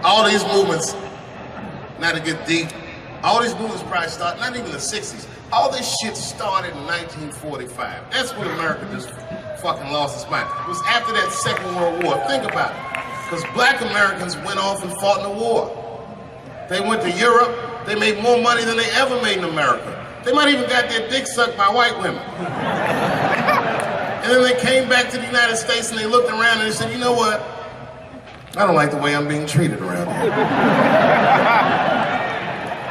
all these movements, not to get deep, all these movements probably started, not even the 60s. All this shit started in 1945. That's when America just fucking lost its mind. It was after that Second World War. Think about it. Because black Americans went off and fought in the war. They went to Europe. They made more money than they ever made in America. They might even got their dick sucked by white women. And then they came back to the United States and they looked around and they said, you know what? I don't like the way I'm being treated around here.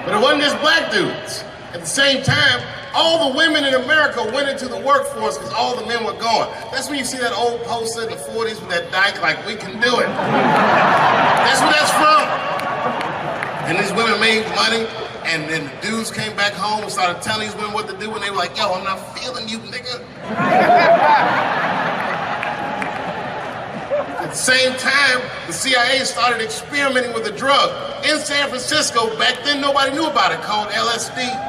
But it wasn't just black dudes. At the same time, all the women in America went into the workforce because all the men were gone. That's when you see that old poster in the 40s with that dyke, like, we can do it. That's where that's from. And these women made money, and then the dudes came back home and started telling these women what to do, and they were like, yo, I'm not feeling you, nigga. At the same time, the CIA started experimenting with a drug in San Francisco. Back then, nobody knew about it, called LSD.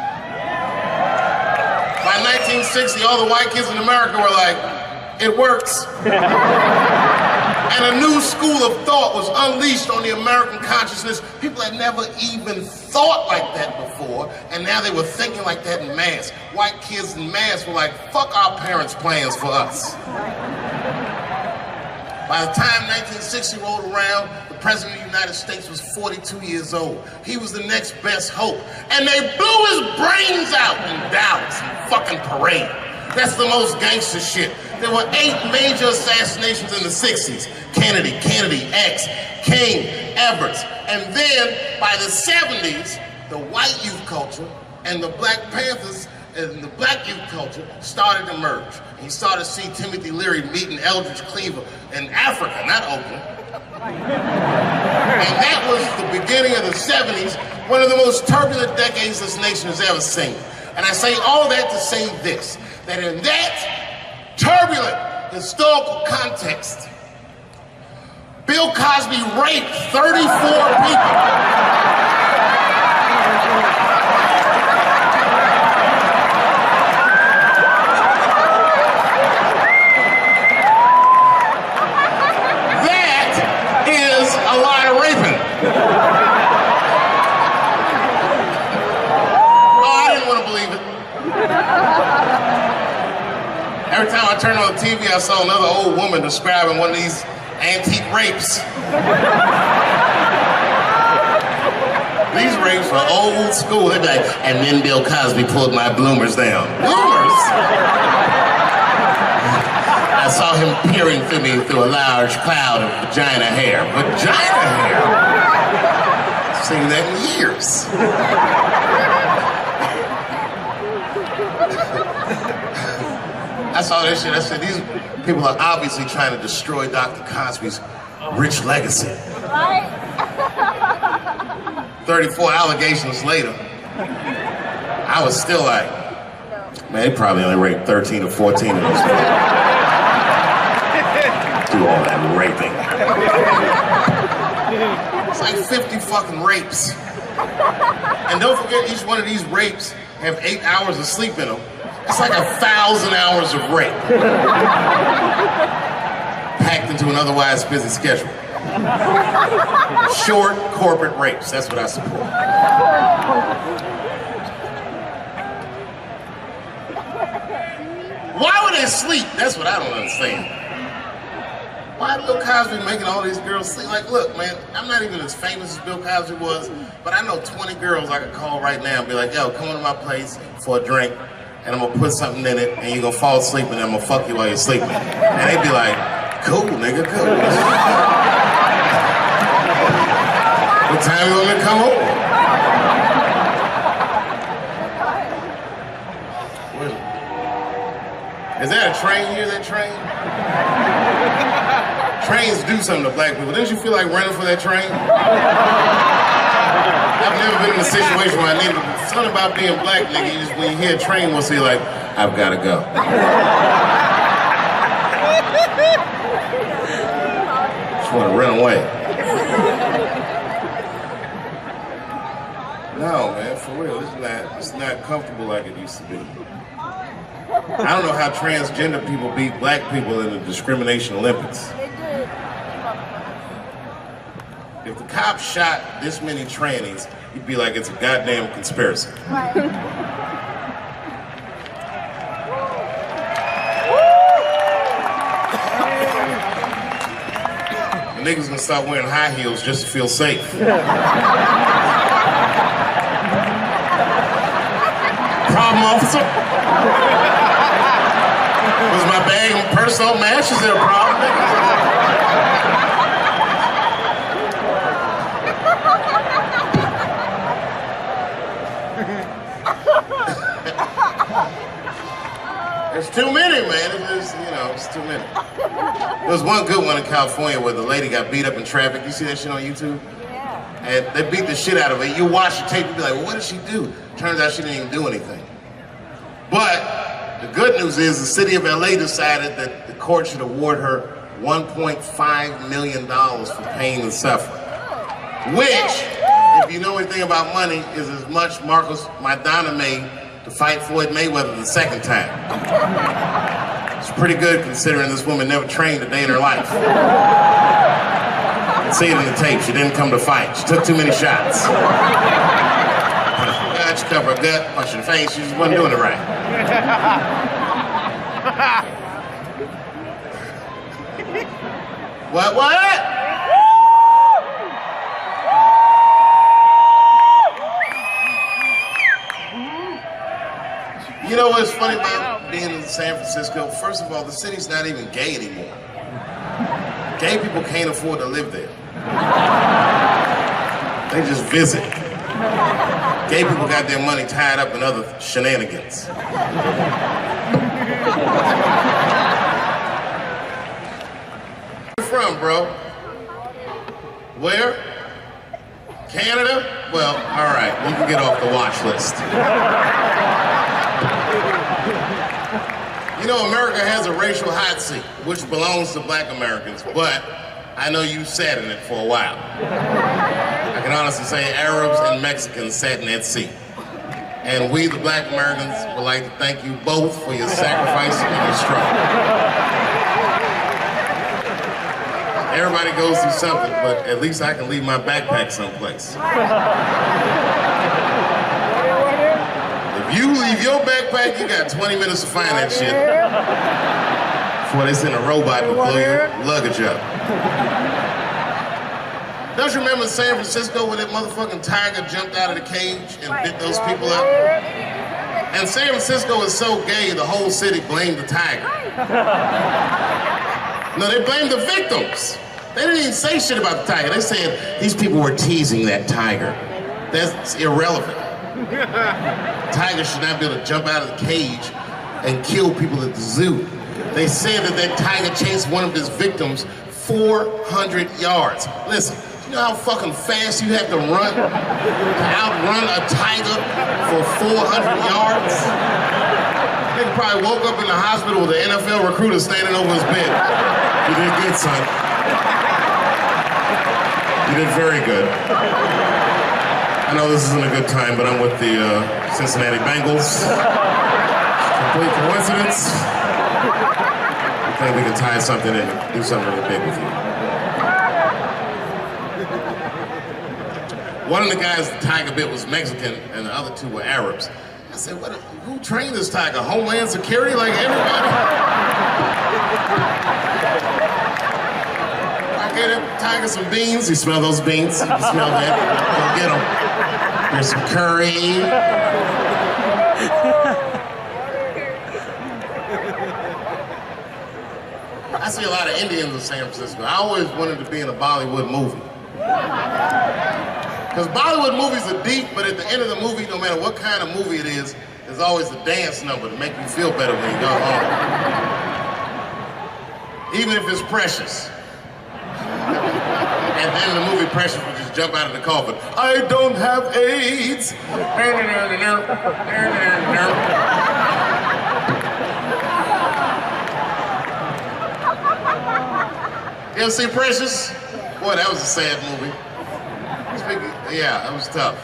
By 1960, all the white kids in America were like, it works. And a new school of thought was unleashed on the American consciousness. People had never even thought like that before, and now they were thinking like that in mass. White kids in mass were like, fuck our parents' plans for us. By the time 1960 rolled around, the President of the United States was 42 years old. He was the next best hope. And they blew his brains out in Dallas, fucking parade. That's the most gangster shit. There were 8 major assassinations in the 60s. Kennedy, X, King, Everett. And then by the 70s, the white youth culture and the Black Panthers and the black youth culture started to merge. And you started to see Timothy Leary meeting Eldridge Cleaver in Africa, not Oakland. And that was the beginning of the 70s, one of the most turbulent decades this nation has ever seen. And I say all that to say this, that in that turbulent historical context, Bill Cosby raped 34 people. Every time I turned on the TV, I saw another old woman describing one of these antique rapes. These rapes were old school. They'd be like, and then Bill Cosby pulled my bloomers down. Bloomers? I saw him peering through me through a large cloud of vagina hair. Vagina hair? I've seen that in years. I saw that shit. I said, these people are obviously trying to destroy Dr. Cosby's rich legacy. Right? 34 allegations later, I was still like, man, they probably only raped 13 or 14 of those people. Do all that raping. It's like 50 fucking rapes. And don't forget, each one of these rapes have 8 hours of sleep in them. It's like 1,000 hours of rape. Packed into an otherwise busy schedule. Short corporate rapes, that's what I support. Why would they sleep? That's what I don't understand. Why is Bill Cosby making all these girls sleep? Like, look, man, I'm not even as famous as Bill Cosby was, but I know 20 girls I could call right now and be like, yo, come to my place for a drink, and I'm gonna put something in it, and you're gonna fall asleep, and I'm gonna fuck you while you're sleeping. And they'd be like, cool, nigga, cool. What time you want me to come over? Is that a train here, that train? Trains do something to black people. Didn't you feel like running for that train? I've never been in a situation where I needed to. Something about being black, nigga, you just, when you hear a train, once you're like, I've got to go. Just want to run away. No, man, for real, it's not comfortable like it used to be. I don't know how transgender people beat black people in the discrimination Olympics. if the cops shot this many trannies, you'd be like, it's a goddamn conspiracy. Right. The niggas gonna start wearing high heels just to feel safe. Problem, officer? Was my bag and purse all match? Is there a problem? There's too many, man. It's too many. There was one good one in California where the lady got beat up in traffic. You see that shit on YouTube? Yeah. And they beat the shit out of her. You watch the tape, you be like, well, what did she do? Turns out she didn't even do anything. But the good news is the city of LA decided that the court should award her $1.5 million for pain and suffering. Which, if you know anything about money, is as much Marcos Maidana made to fight Floyd Mayweather the second time. It's pretty good considering this woman never trained a day in her life. You can see it in the tape. She didn't come to fight. She took too many shots. She covered her gut, punched her face. She just wasn't doing it right. What? You know what's funny about being in San Francisco? First of all, the city's not even gay anymore. Gay people can't afford to live there. They just visit. Gay people got their money tied up in other shenanigans. Where you from, bro? Where? Canada? Well, all right, you can get off the watch list. You know, America has a racial hot seat, which belongs to black Americans, but I know you sat in it for a while. I can honestly say Arabs and Mexicans sat in that seat. And we, the black Americans, would like to thank you both for your sacrifice and your struggle. Everybody goes through something, but at least I can leave my backpack someplace. If you leave your backpack, you got 20 minutes to find that shit before they send a robot to blow your luggage up. Don't you remember San Francisco when that motherfucking tiger jumped out of the cage and bit those people up? And San Francisco is so gay, the whole city blamed the tiger. No, they blamed the victims. They didn't even say shit about the tiger. They said these people were teasing that tiger. That's irrelevant. Tigers should not be able to jump out of the cage and kill people at the zoo. They said that that tiger chased one of his victims 400 yards. Listen, you know how fucking fast you have to run to outrun a tiger for 400 yards? He probably woke up in the hospital with an NFL recruiter standing over his bed. You did good, son. You did very good. I know this isn't a good time, but I'm with the Cincinnati Bengals. Complete coincidence. I think we can tie something and do something really big with you. One of the guys the tiger bit was Mexican, and the other two were Arabs. I said, who trained this tiger? Homeland Security, like everybody? I gave that tiger some beans. You smell those beans? You can smell that. Go get them. There's some curry. I see a lot of Indians in San Francisco. I always wanted to be in a Bollywood movie. Because Bollywood movies are deep, but at the end of the movie, no matter what kind of movie it is, there's always a dance number to make you feel better when you go home. Even if it's Precious. At the end of the movie, Precious would just jump out of the coffin. I don't have AIDS. You ever see Precious? Boy, that was a sad movie. Yeah, that was tough.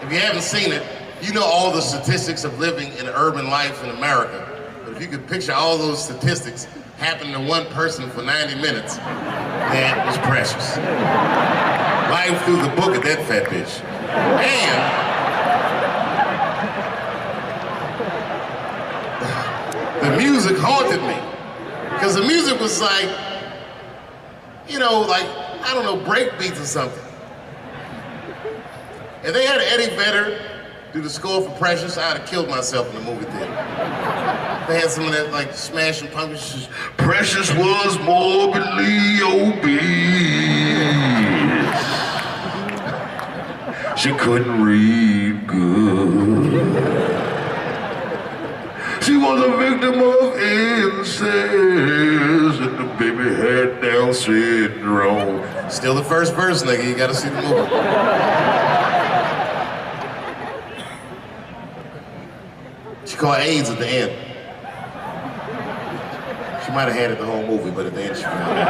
If you haven't seen it, you know all the statistics of living in urban life in America. But if you could picture all those statistics happening to one person for 90 minutes, that was Precious. Life through the book of that fat bitch. And the music haunted me. Because the music was like, you know, like, I don't know, break beats or something. If they had Eddie Vedder do the score for Precious, I'd have killed myself in the movie theater. They had some of that, like, Smashing Pumpkins. Precious was morbidly obese. She couldn't read good. She was a victim of incest, and the baby had Down syndrome. Still the first verse, nigga. You gotta see the movie. She caught AIDS at the end. She might have had it the whole movie, but at the end she found it.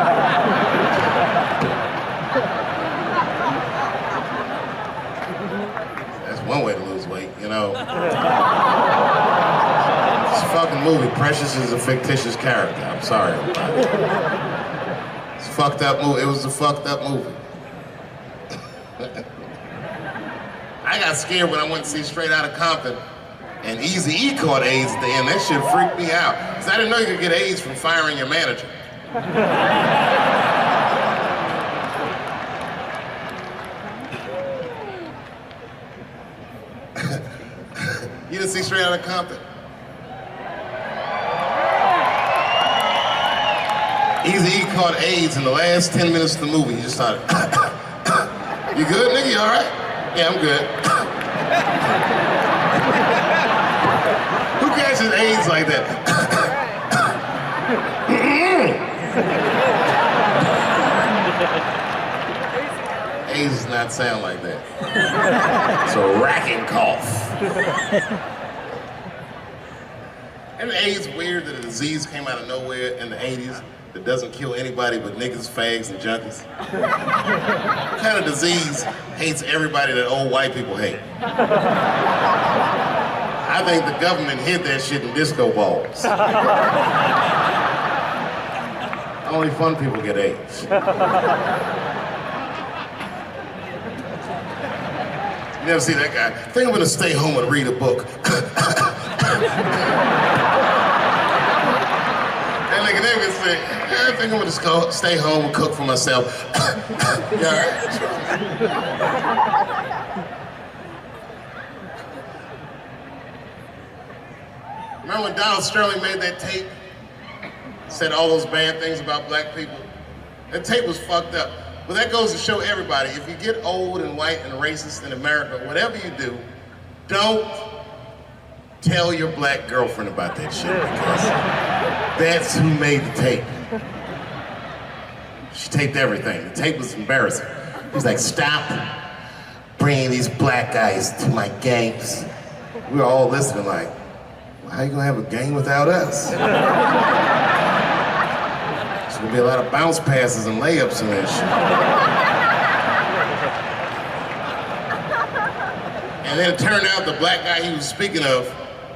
That's one way to lose weight, you know. It's a fucking movie. Precious is a fictitious character. I'm sorry. It's a fucked up movie. It was a fucked up movie. I got scared when I went to see Straight Outta Compton. And Eazy-E caught AIDS at the end. That shit freaked me out. Because I didn't know you could get AIDS from firing your manager. You didn't see Straight Outta Compton? Eazy-E caught AIDS in the last 10 minutes of the movie. He just started, you good, nigga? You all right? Yeah, I'm good. Who catches AIDS like that? AIDS does not sound like that. It's a racking cough. And AIDS weird that a disease came out of nowhere in the 80s that doesn't kill anybody but niggas, fags, and junkies. What kind of disease hates everybody that old white people hate? I think the government hid that shit in disco balls. Only fun people get AIDS. You never see that guy? I think I'm gonna stay home and read a book. And like nigga say, I think I'm gonna just go stay home and cook for myself. Yeah, all right. Remember when Donald Sterling made that tape? Said all those bad things about black people? That tape was fucked up. But that goes to show everybody, if you get old and white and racist in America, whatever you do, don't tell your black girlfriend about that shit, because that's who made the tape. She taped everything. The tape was embarrassing. He was like, stop bringing these black guys to my games. We were all listening like, well, how you gonna have a game without us? There's gonna be a lot of bounce passes and layups in that shit. And then it turned out the black guy he was speaking of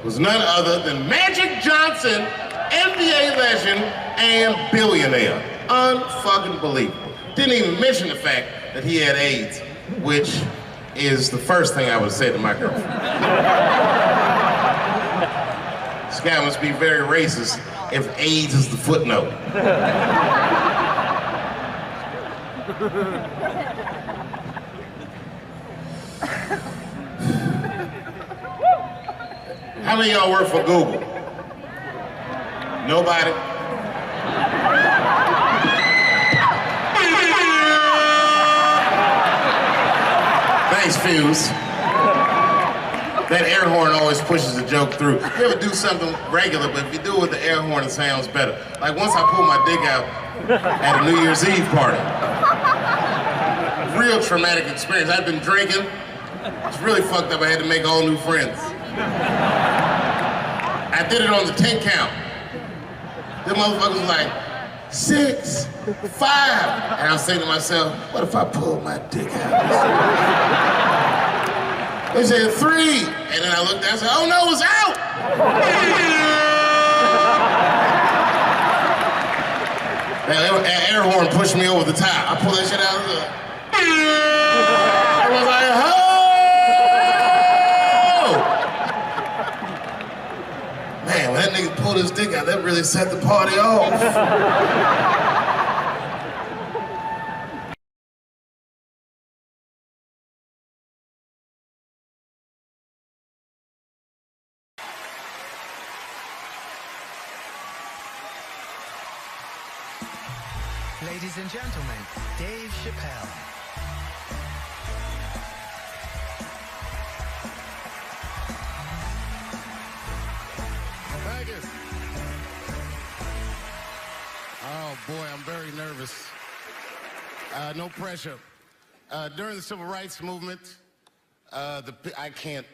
was none other than Magic Johnson, NBA legend, and billionaire. Unfucking believable. Didn't even mention the fact that he had AIDS, which is the first thing I would say to my girlfriend. This guy must be very racist if AIDS is the footnote. How many of y'all work for Google? Nobody? Thanks, Fuse. That air horn always pushes the joke through. You ever do something regular, but if you do it with the air horn, it sounds better. Like once I pulled my dick out at a New Year's Eve party. Real traumatic experience. I'd been drinking. It's really fucked up. I had to make all new friends. I did it on the 10 count. The motherfuckers was like, 6, 5. And I was saying to myself, what if I pull my dick out? They said 3. And then I looked down and said, oh no, it's out! That air horn pushed me over the top. I pulled that shit out of the... I was like, oh! Man, when that nigga pulled his dick out, that really set the party off. Ladies and gentlemen, Dave Chappelle. Thank you. Oh boy, I'm very nervous. No pressure. During the Civil Rights Movement, I can't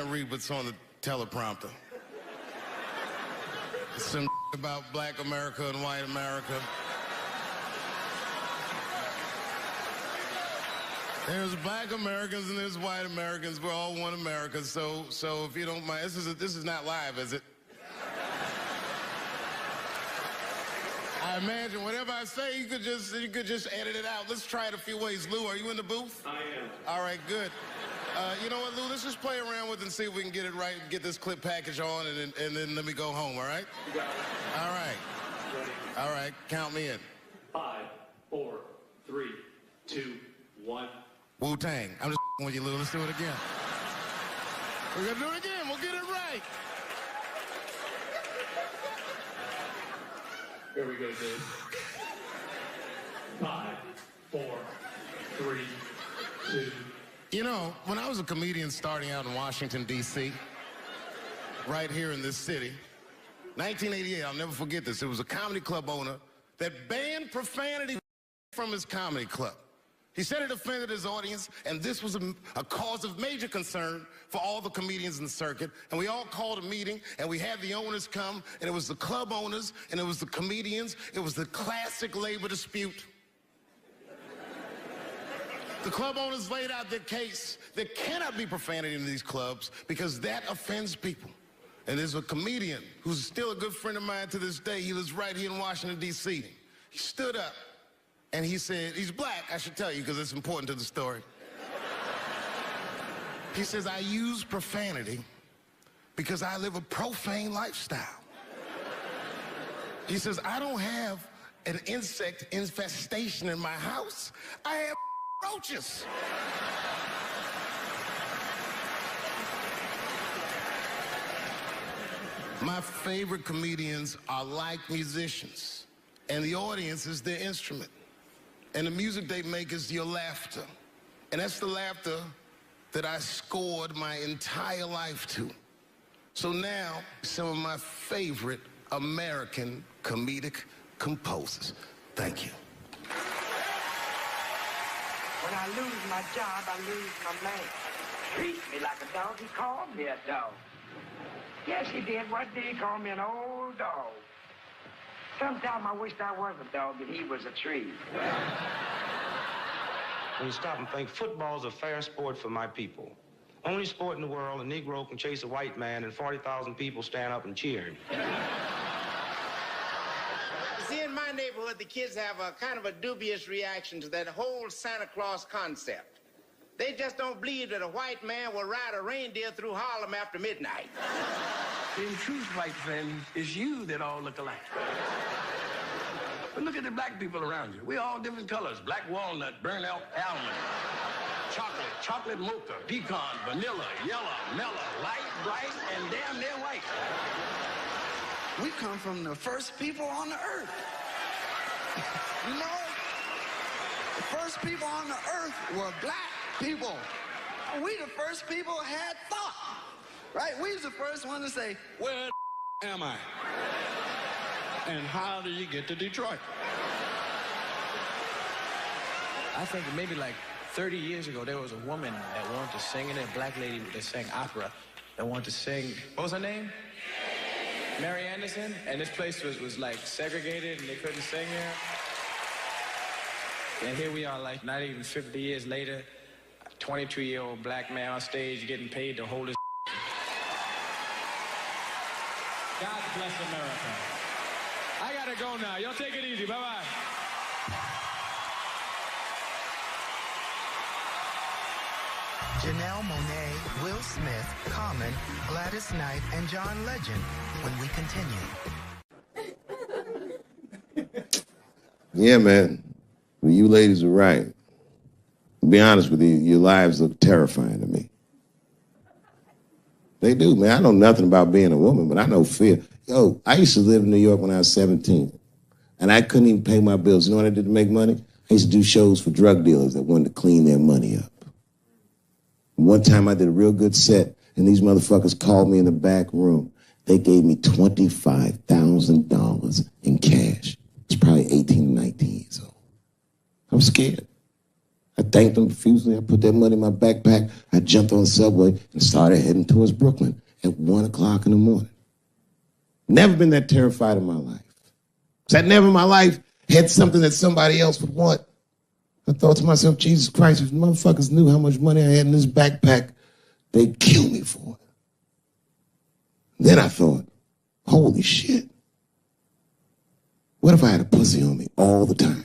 read what's on the teleprompter. Some about black America and white America. There's black Americans and there's white Americans. We're all one America. So if you don't mind, this is not live, is it? I imagine whatever I say, you could just edit it out. Let's try it a few ways. Lou, are you in the booth? I am. All right, good. You know what, Lou? Let's just play around with it and see if we can get it right, get this clip package on, and then let me go home, all right? You got it. All right. Ready? All right, count me in. 5, 4, 3, 2, 1. Wu-Tang. I'm just with you, Lou. Let's do it again. We're gonna do it again. We'll get it right. Here we go, Dave. 5, 4, 3, 2. You know, when I was a comedian starting out in Washington, D.C., right here in this city, 1988, I'll never forget this. It was a comedy club owner that banned profanity from his comedy club. He said it offended his audience, and this was a cause of major concern for all the comedians in the circuit. And we all called a meeting, and we had the owners come, and it was the club owners, and it was the comedians. It was the classic labor dispute. The club owners laid out their case. There cannot be profanity in these clubs because that offends people. And there's a comedian who's still a good friend of mine to this day. He lives right here in Washington, D.C. He stood up and he said, he's black, I should tell you because it's important to the story. He says, I use profanity because I live a profane lifestyle. He says, I don't have an insect infestation in my house. I have roaches. My favorite comedians are like musicians, and the audience is their instrument. And the music they make is your laughter. And that's the laughter that I scored my entire life to. So now, some of my favorite American comedic composers. Thank you. When I lose my job, I lose my man. Treat me like a dog. He called me a dog. Yes, he did. What did he call me? An old dog. Sometimes I wished I was a dog and he was a tree. When you stop and think, football's a fair sport for my people. Only sport in the world a Negro can chase a white man and 40,000 people stand up and cheer him. See, in my neighborhood, the kids have a kind of a dubious reaction to that whole Santa Claus concept. They just don't believe that a white man will ride a reindeer through Harlem after midnight. In truth, white friend, it's you that all look alike. But look at the black people around you. We're all different colors. Black walnut, burnt almond, chocolate mocha, pecan, vanilla, yellow, mellow, light, bright, and damn near white. We come from the first people on the earth. You know, the first people on the earth were black people. We the first people had thought, right? We was the first one to say, where the am I? And how do you get to Detroit? I think maybe like 30 years ago, there was a woman that wanted to sing, and a black lady that sang opera that wanted to sing. What was her name? Mary Anderson. And this place was like segregated, and they couldn't sing here. And here we are, like not even 50 years later, a 22-year-old black man on stage getting paid to hold his. God bless America. I gotta go now. Y'all take it easy. Bye-bye. Janelle Monáe, Will Smith, Common, Gladys Knight, and John Legend when we continue. Yeah, man. Well, you ladies are right. To be honest with you, your lives look terrifying to me. They do, man. I know nothing about being a woman, but I know fear. Yo, I used to live in New York when I was 17, and I couldn't even pay my bills. You know what I did to make money? I used to do shows for drug dealers that wanted to clean their money up. One time I did a real good set, and these motherfuckers called me in the back room. They gave me $25,000 in cash. I was probably 18, 19 years old. I was scared. I thanked them profusely. I put that money in my backpack. I jumped on the subway and started heading towards Brooklyn at 1 o'clock in the morning. Never been that terrified in my life. So I never in my life had something that somebody else would want. I thought to myself, Jesus Christ, if motherfuckers knew how much money I had in this backpack, they'd kill me for it. Then I thought, holy shit. What if I had a pussy on me all the time?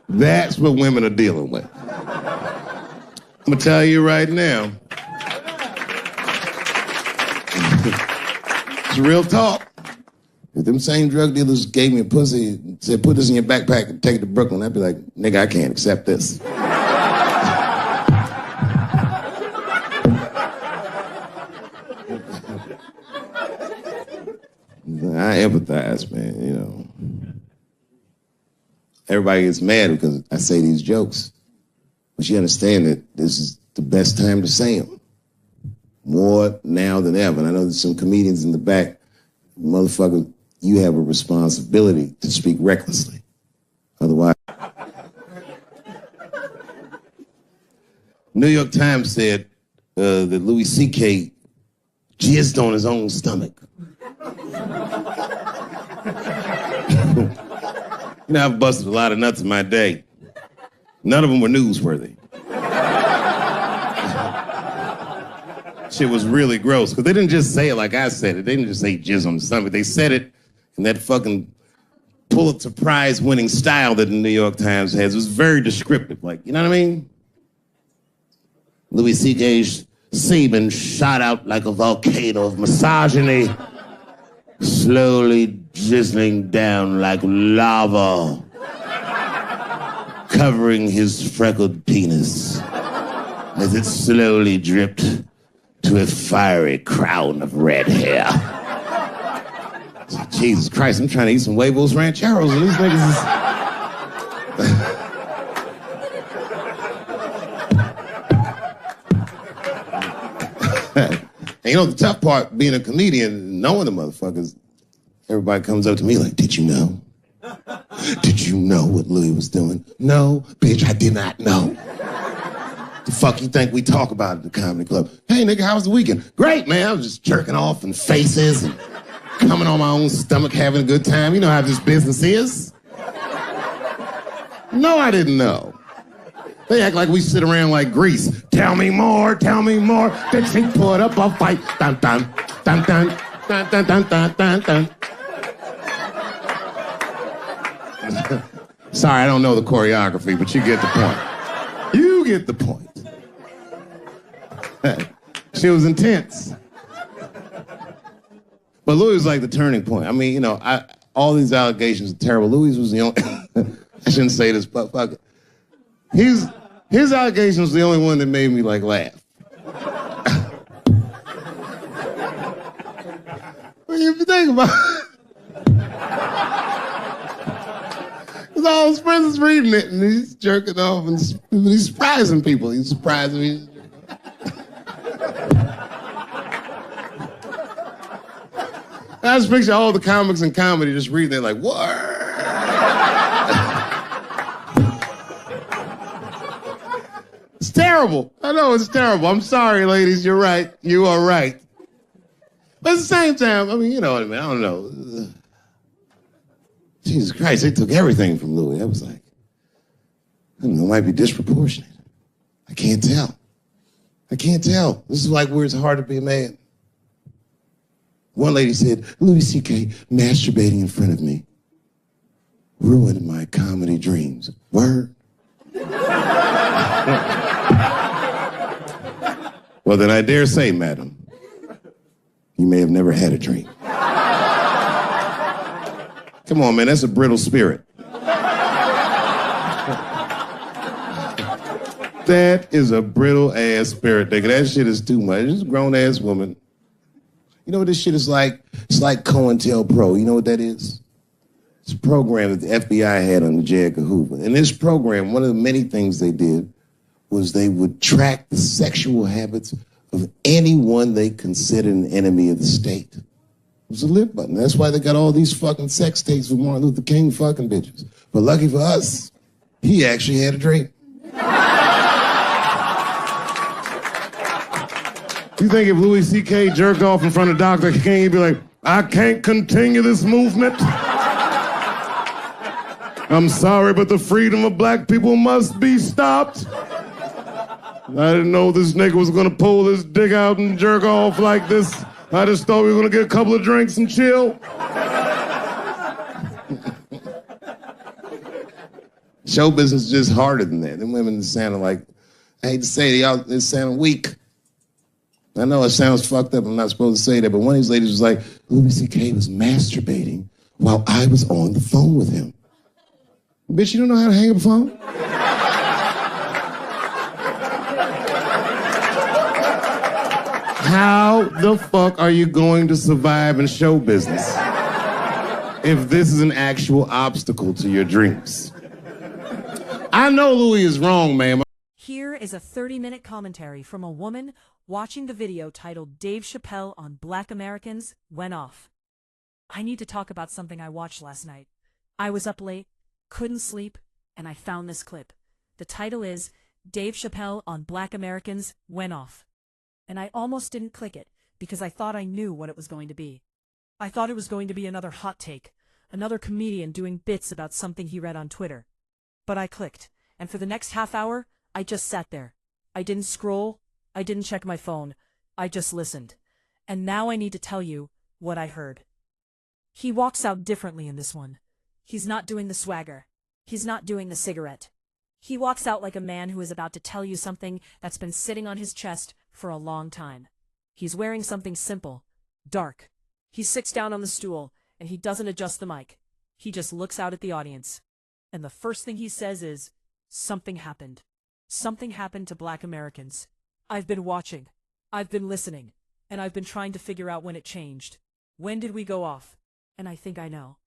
That's what women are dealing with. I'm gonna tell you right now. It's real talk. If them same drug dealers gave me a pussy and said, put this in your backpack and take it to Brooklyn, I'd be like, nigga, I can't accept this. I empathize, man, you know. Everybody gets mad because I say these jokes. But you understand that this is the best time to say them. More now than ever. And I know there's some comedians in the back. Motherfucker, you have a responsibility to speak recklessly. Otherwise... New York Times said that Louis C.K. jizzed on his own stomach. You know, I've busted a lot of nuts in my day. None of them were newsworthy. Shit was really gross, because they didn't just say it like I said it. They didn't just say jizz on the stomach. They said it in that fucking Pulitzer Prize winning style that the New York Times has. It was very descriptive, like, you know what I mean? Louis C.K.'s semen shot out like a volcano of misogyny, slowly drizzling down like lava, covering his freckled penis as it slowly dripped to a fiery crown of red hair. Jesus Christ, I'm trying to eat some huevos rancheros and these niggas is... And you know, the tough part, being a comedian, knowing the motherfuckers, everybody comes up to me like, did you know? Did you know what Louis was doing? No, bitch, I did not know. The fuck you think we talk about at the comedy club? Hey, nigga, how was the weekend? Great, man. I was just jerking off in faces and coming on my own stomach, having a good time. You know how this business is. No, I didn't know. They act like we sit around like Grease. Tell me more, tell me more. Then she put up a fight. Dun, dun, dun, dun, dun, dun, dun, dun, dun, dun. Sorry, I don't know the choreography, but you get the point. You get the point. She was intense. But Louis was like the turning point. I mean, you know, all these allegations are terrible. Louis was the only... I shouldn't say this, but fuck it. His allegation was the only one that made me, like, laugh. Well, if you think about it, because all his friends is reading it, and he's jerking off, and he's surprising people. He's surprising me. I just picture all the comics in comedy just reading it like, what? It's terrible. I know it's terrible. I'm sorry, ladies. You're right. You are right. But at the same time, I mean, you know what I mean? I don't know. Jesus Christ, they took everything from Louis. I was like, I don't know, it might be disproportionate. I can't tell. I can't tell. This is like where it's hard to be a man. One lady said, Louis C.K. masturbating in front of me ruined my comedy dreams. Word? Well, then I dare say, madam, you may have never had a dream. Come on, man, that's a brittle spirit. That is a brittle-ass spirit, nigga. That shit is too much. This is a grown-ass woman. You know what this shit is like? It's like COINTELPRO. You know what that is? It's a program that the FBI had under J. Edgar Hoover. In this program, one of the many things they did was they would track the sexual habits of anyone they considered an enemy of the state. It was a lit button. That's why they got all these fucking sex tapes with Martin Luther King fucking bitches. But lucky for us, he actually had a dream. You think if Louis C.K. jerked off in front of Dr. King, he'd be like, I can't continue this movement? I'm sorry, but the freedom of black people must be stopped. I didn't know this nigga was gonna pull his dick out and jerk off like this. I just thought we were gonna get a couple of drinks and chill. Show business is just harder than that. Them women sound like, I hate to say it, they sound weak. I know it sounds fucked up, I'm not supposed to say that, but one of these ladies was like, Louis C.K. was masturbating while I was on the phone with him. Bitch, you don't know how to hang up a phone? How the fuck are you going to survive in show business if this is an actual obstacle to your dreams? I know Louis is wrong, man. Here is a 30-minute commentary from a woman watching the video titled Dave Chappelle on Black Americans Went Off. I need to talk about something I watched last night. I was up late, couldn't sleep, and I found this clip. The title is Dave Chappelle on Black Americans Went Off. And I almost didn't click it because I thought I knew what it was going to be. I thought it was going to be another hot take, another comedian doing bits about something he read on Twitter. But I clicked, and for the next half hour, I just sat there. I didn't scroll, I didn't check my phone, I just listened. And now I need to tell you what I heard. He walks out differently in this one. He's not doing the swagger. He's not doing the cigarette. He walks out like a man who is about to tell you something that's been sitting on his chest for a long time. He's wearing something simple, dark. He sits down on the stool, and he doesn't adjust the mic. He just looks out at the audience. And the first thing he says is, something happened. Something happened to Black Americans. I've been watching. I've been listening. And I've been trying to figure out when it changed. When did we go off? And I think I know.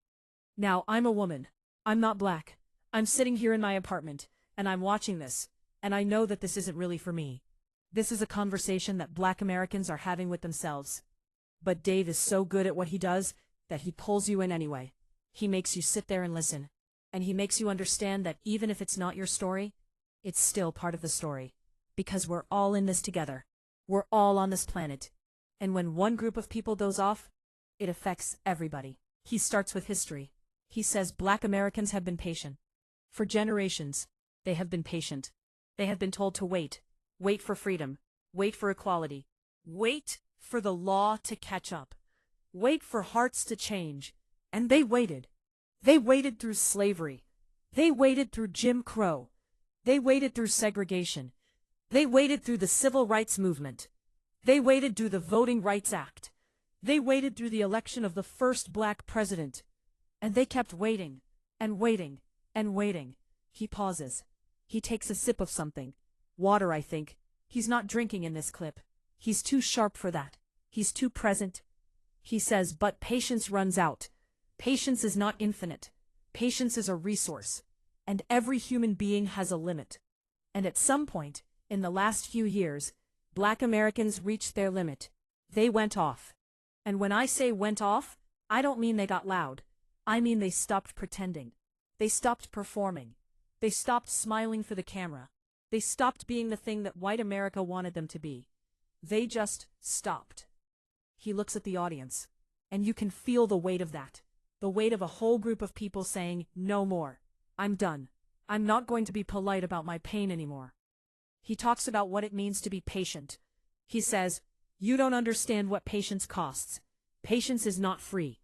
Now, I'm a woman. I'm not black. I'm sitting here in my apartment, and I'm watching this, and I know that this isn't really for me. This is a conversation that Black Americans are having with themselves. But Dave is so good at what he does that he pulls you in anyway. He makes you sit there and listen. And he makes you understand that even if it's not your story, it's still part of the story. Because we're all in this together. We're all on this planet. And when one group of people goes off, it affects everybody. He starts with history. He says Black Americans have been patient. For generations, they have been patient. They have been told to wait. Wait for freedom. Wait for equality. Wait for the law to catch up. Wait for hearts to change. And they waited. They waited through slavery. They waited through Jim Crow. They waited through segregation. They waited through the Civil Rights Movement. They waited through the Voting Rights Act. They waited through the election of the first black president. And they kept waiting, and waiting, and waiting. He pauses. He takes a sip of something. Water, I think. He's not drinking in this clip. He's too sharp for that. He's too present. He says, but patience runs out. Patience is not infinite. Patience is a resource. And every human being has a limit. And at some point, in the last few years, Black Americans reached their limit. They went off. And when I say went off, I don't mean they got loud. I mean they stopped pretending. They stopped performing. They stopped smiling for the camera. They stopped being the thing that white America wanted them to be. They just stopped. He looks at the audience, and you can feel the weight of that. The weight of a whole group of people saying, no more. I'm done. I'm not going to be polite about my pain anymore. He talks about what it means to be patient. He says, you don't understand what patience costs. Patience is not free.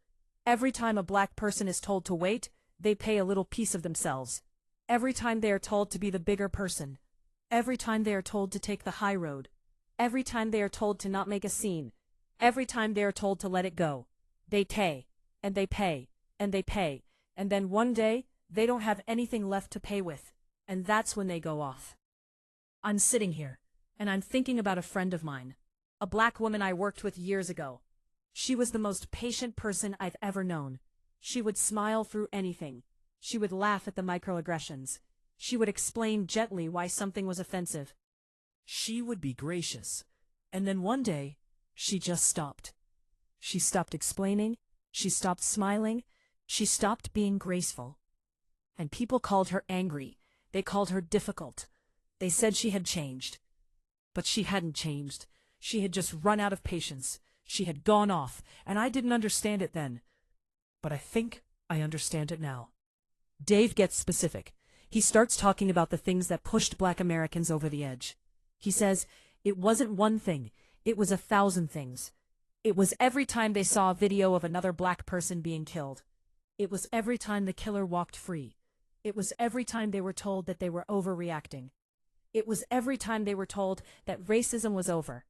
Every time a black person is told to wait, They pay a little piece of themselves. Every time they are told to be the bigger person. Every time they are told to take the high road. Every time they are told to not make a scene. Every time they are told to let it go. They pay, and they pay, and they pay, and then one day, they don't have anything left to pay with, and that's when they go off. I'm sitting here, and I'm thinking about a friend of mine, a black woman I worked with years ago. She was the most patient person I've ever known. She would smile through anything. She would laugh at the microaggressions. She would explain gently why something was offensive. She would be gracious. And then one day, she just stopped. She stopped explaining. She stopped smiling. She stopped being graceful. And people called her angry. They called her difficult. They said she had changed. But she hadn't changed. She had just run out of patience. She had gone off, and I didn't understand it then. But I think I understand it now. Dave gets specific. He starts talking about the things that pushed black Americans over the edge. He says, it wasn't one thing, it was 1,000 things. It was every time they saw a video of another black person being killed. It was every time the killer walked free. It was every time they were told that they were overreacting. It was every time they were told that racism was over.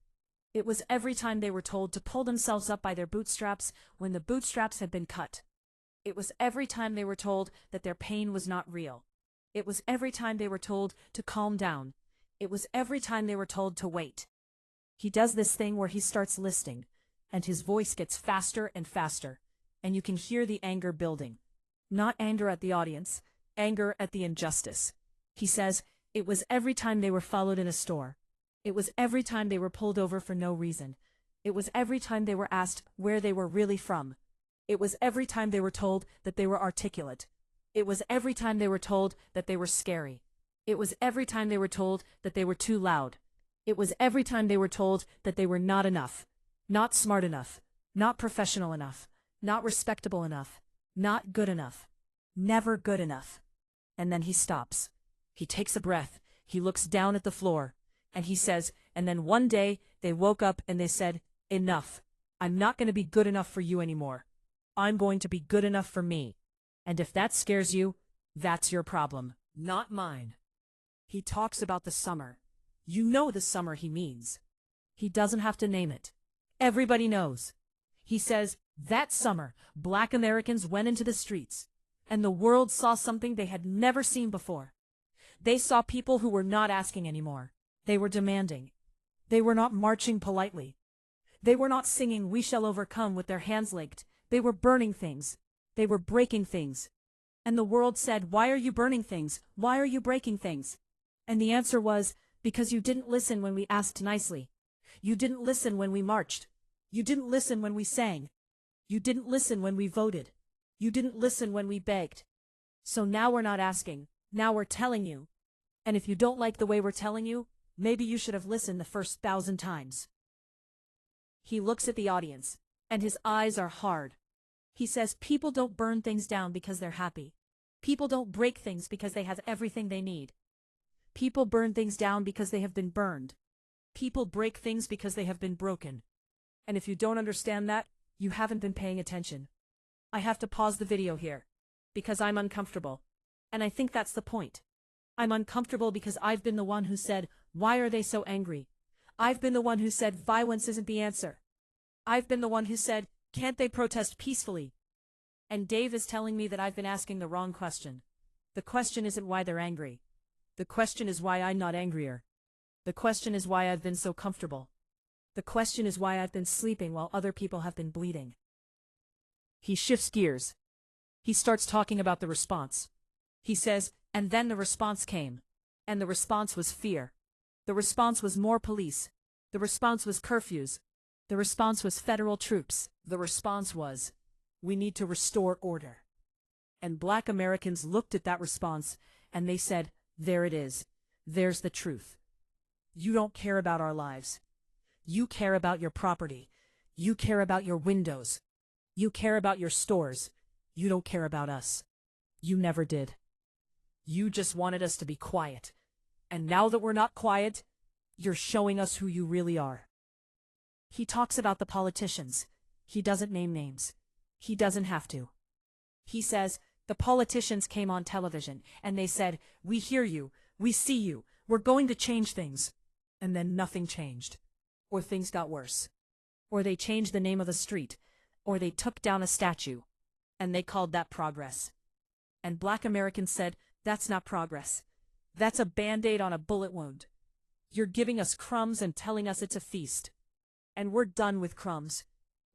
It was every time they were told to pull themselves up by their bootstraps when the bootstraps had been cut. It was every time they were told that their pain was not real. It was every time they were told to calm down. It was every time they were told to wait. He does this thing where he starts listing, and his voice gets faster and faster, and you can hear the anger building. Not anger at the audience, anger at the injustice. He says, it was every time they were followed in a store. It was every time they were pulled over for no reason. It was every time they were asked where they were really from. It was every time they were told that they were articulate. It was every time they were told that they were scary. It was every time they were told that they were too loud. It was every time they were told that they were not enough, not smart enough, not professional enough, not respectable enough, not good enough, never good enough. And then he stops. He takes a breath. He looks down at the floor. And he says, and then one day they woke up and they said, enough. I'm not going to be good enough for you anymore. I'm going to be good enough for me. And if that scares you, that's your problem, not mine. He talks about the summer. You know the summer he means. He doesn't have to name it. Everybody knows. He says, that summer, black Americans went into the streets, and the world saw something they had never seen before. They saw people who were not asking anymore. They were demanding. They were not marching politely. They were not singing "We Shall Overcome" with their hands linked. They were burning things. They were breaking things. And the world said, why are you burning things? Why are you breaking things? And the answer was, because you didn't listen when we asked nicely. You didn't listen when we marched. You didn't listen when we sang. You didn't listen when we voted. You didn't listen when we begged. So now we're not asking. Now we're telling you. And if you don't like the way we're telling you, maybe you should have listened the first 1,000 times. He looks at the audience, and his eyes are hard. He says people don't burn things down because they're happy. People don't break things because they have everything they need. People burn things down because they have been burned. People break things because they have been broken. And if you don't understand that, you haven't been paying attention. I have to pause the video here, because I'm uncomfortable. And I think that's the point. I'm uncomfortable because I've been the one who said, why are they so angry? I've been the one who said violence isn't the answer. I've been the one who said, can't they protest peacefully? And Dave is telling me that I've been asking the wrong question. The question isn't why they're angry. The question is why I'm not angrier. The question is why I've been so comfortable. The question is why I've been sleeping while other people have been bleeding. He shifts gears. He starts talking about the response. He says, and then the response came. And the response was fear. The response was more police. The response was curfews. The response was federal troops. The response was, we need to restore order. And black Americans looked at that response, and they said, there it is. There's the truth. You don't care about our lives. You care about your property. You care about your windows. You care about your stores. You don't care about us. You never did. You just wanted us to be quiet. And now that we're not quiet, you're showing us who you really are. He talks about the politicians. He doesn't name names. He doesn't have to. He says, The politicians came on television, and they said, "We hear you, we see you, we're going to change things." And then nothing changed. Or things got worse. Or they changed the name of a street, or they took down a statue, and they called that progress. And Black Americans said, "That's not progress. That's a Band-Aid on a bullet wound. You're giving us crumbs and telling us it's a feast." And we're done with crumbs.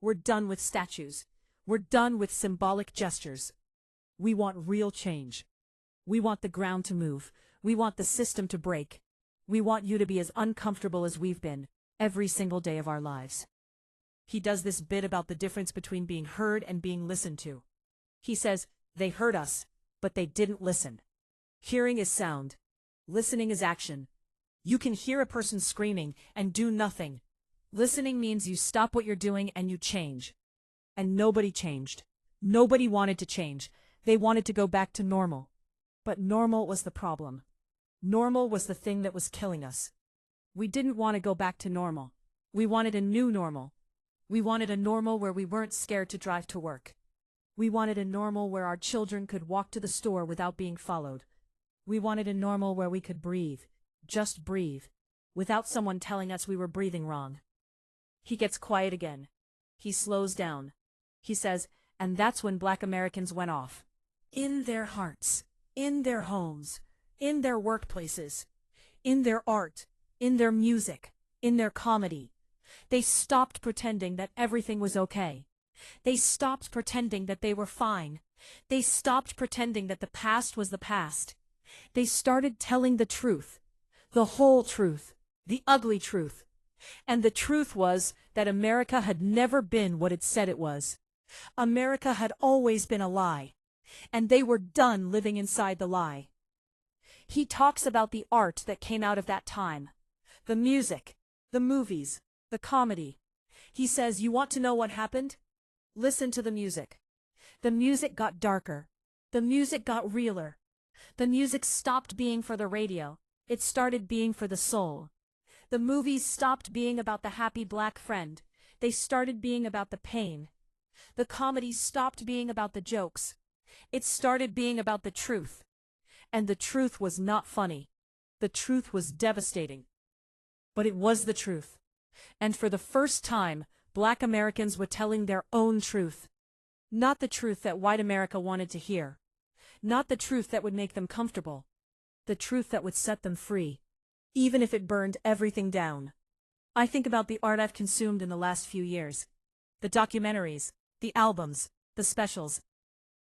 We're done with statues. We're done with symbolic gestures. We want real change. We want the ground to move. We want the system to break. We want you to be as uncomfortable as we've been every single day of our lives. He does this bit about the difference between being heard and being listened to. He says, they heard us, but they didn't listen. Hearing is sound. Listening is action. You can hear a person screaming and do nothing. Listening means you stop what you're doing and you change. And nobody changed. Nobody wanted to change. They wanted to go back to normal. But normal was the problem. Normal was the thing that was killing us. We didn't want to go back to normal. We wanted a new normal. We wanted a normal where we weren't scared to drive to work. We wanted a normal where our children could walk to the store without being followed. We wanted a normal where we could breathe, just breathe, without someone telling us we were breathing wrong. He gets quiet again. He slows down. He says, and that's when Black Americans went off. In their hearts, in their homes, in their workplaces, in their art, in their music, in their comedy. They stopped pretending that everything was okay. They stopped pretending that they were fine. They stopped pretending that the past was the past. They started telling the truth, the whole truth, the ugly truth. And the truth was that America had never been what it said it was. America had always been a lie. And they were done living inside the lie. He talks about the art that came out of that time. The music, the movies, the comedy. He says, you want to know what happened? Listen to the music. The music got darker. The music got realer. The music stopped being for the radio. It started being for the soul. The movies stopped being about the happy black friend. They started being about the pain. The comedy stopped being about the jokes. It started being about the truth. And the truth was not funny. The truth was devastating. But it was the truth. And for the first time, Black Americans were telling their own truth. Not the truth that white America wanted to hear. Not the truth that would make them comfortable. The truth that would set them free, even if it burned everything down. I think about the art I've consumed in the last few years. The documentaries, the albums, the specials.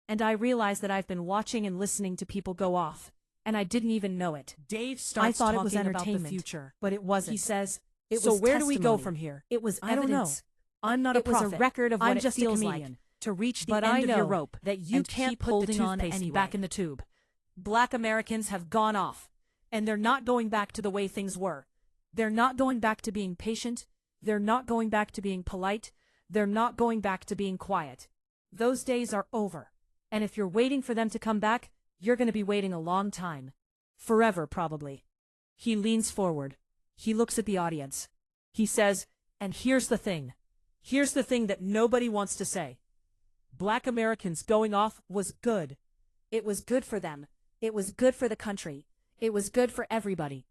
And I realize that I've been watching and listening to people go off, and I didn't even know it. Dave starts I thought talking it was entertainment, about the future, but it wasn't. He says, it so was where do we go testimony. from here? It was I don't know. evidence. I'm not a It was prophet. a record of what I'm it just feels a like comedian. To reach the But end I of know your rope that you and can't keep put the holding on toothpaste anyway. back in the tube. Black Americans have gone off, and they're not going back to the way things were. They're not going back to being patient. They're not going back to being polite. They're not going back to being quiet. Those days are over. And if you're waiting for them to come back, you're going to be waiting a long time. Forever, probably. He leans forward. He looks at the audience. He says, and here's the thing. Here's the thing that nobody wants to say. Black Americans going off was good. It was good for them. It was good for the country. It was good for everybody.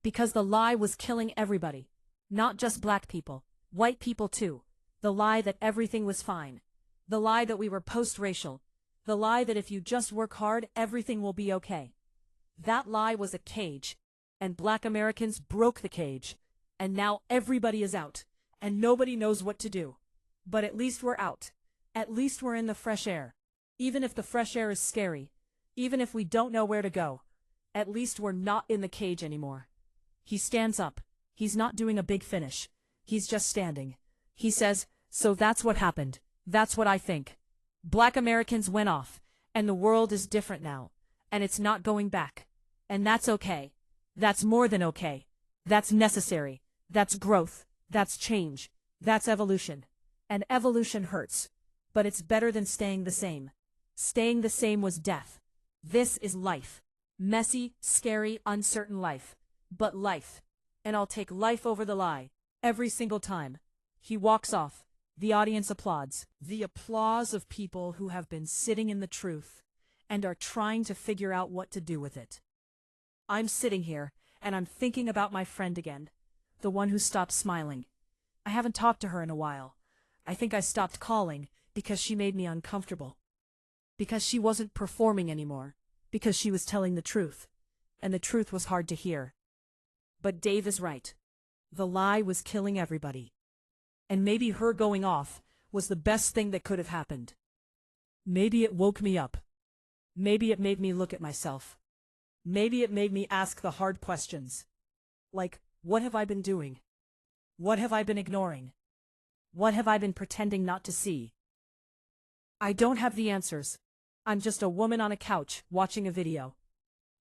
Because the lie was killing everybody. Not just black people. White people too. The lie that everything was fine. The lie that we were post-racial. The lie that if you just work hard, everything will be okay. That lie was a cage. And Black Americans broke the cage. And now everybody is out. And nobody knows what to do. But at least we're out. At least we're in the fresh air. Even if the fresh air is scary. Even if we don't know where to go. At least we're not in the cage anymore. He stands up. He's not doing a big finish. He's just standing. He says, so that's what happened. That's what I think. Black Americans went off. And the world is different now. And it's not going back. And that's okay. That's more than okay. That's necessary. That's growth. That's change. That's evolution. And evolution hurts. But it's better than staying the same. Staying the same was death. This is life. Messy, scary, uncertain life. But life. And I'll take life over the lie. Every single time. He walks off. The audience applauds. The applause of people who have been sitting in the truth. and are trying to figure out what to do with it. I'm sitting here, and I'm thinking about my friend again, the one who stopped smiling. I haven't talked to her in a while. I think I stopped calling because she made me uncomfortable. Because she wasn't performing anymore. Because she was telling the truth. And the truth was hard to hear. But Dave is right. The lie was killing everybody. And maybe her going off was the best thing that could have happened. Maybe it woke me up. Maybe it made me look at myself. Maybe it made me ask the hard questions. Like, what have I been doing? What have I been ignoring? What have I been pretending not to see? I don't have the answers. I'm just a woman on a couch watching a video.